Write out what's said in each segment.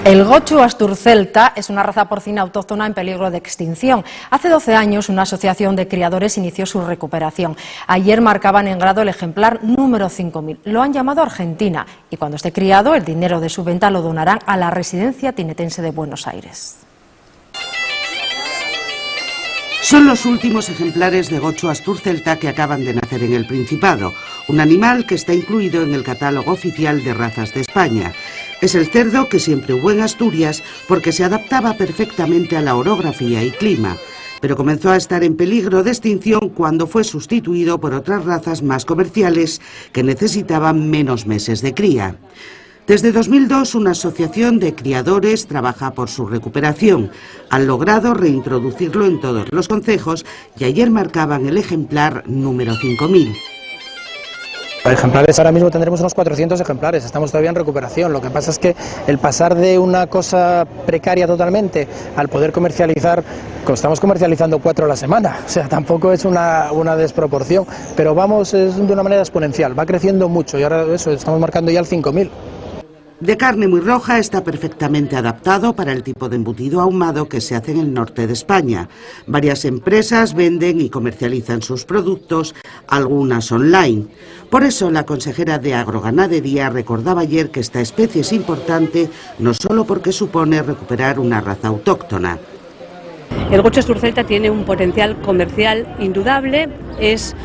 El gochu asturcelta es una raza porcina autóctona en peligro de extinción. Hace 12 años una asociación de criadores inició su recuperación. Ayer marcaban en grado el ejemplar número 5000. Lo han llamado Argentina y cuando esté criado el dinero de su venta lo donarán a la Residencia Tinetense de Buenos Aires. Son los últimos ejemplares de gochu asturcelta que acaban de nacer en el Principado, un animal que está incluido en el catálogo oficial de razas de España. Es el cerdo que siempre hubo en Asturias porque se adaptaba perfectamente a la orografía y clima, pero comenzó a estar en peligro de extinción cuando fue sustituido por otras razas más comerciales que necesitaban menos meses de cría. Desde 2002, una asociación de criadores trabaja por su recuperación. Han logrado reintroducirlo en todos los concejos y ayer marcaban el ejemplar número 5000. Ejemplares ahora mismo tendremos unos 400 ejemplares, estamos todavía en recuperación. Lo que pasa es que el pasar de una cosa precaria totalmente al poder comercializar, estamos comercializando 4 a la semana, o sea, tampoco es una desproporción, pero vamos, es de una manera exponencial, va creciendo mucho y ahora eso, estamos marcando ya el 5000. De carne muy roja, está perfectamente adaptado para el tipo de embutido ahumado que se hace en el norte de España. Varias empresas venden y comercializan sus productos, algunas online. Por eso la consejera de Agroganadería recordaba ayer que esta especie es importante no solo porque supone recuperar una raza autóctona. El gochu asturcelta tiene un potencial comercial indudable, es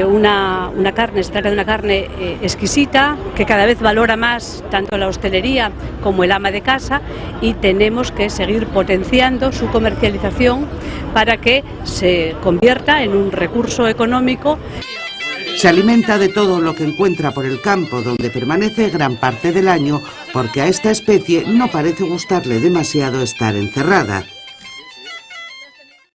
una carne, se trata de una carne exquisita que cada vez valora más tanto la hostelería como el ama de casa y tenemos que seguir potenciando su comercialización para que se convierta en un recurso económico. Se alimenta de todo lo que encuentra por el campo, donde permanece gran parte del año, porque a esta especie no parece gustarle demasiado estar encerrada.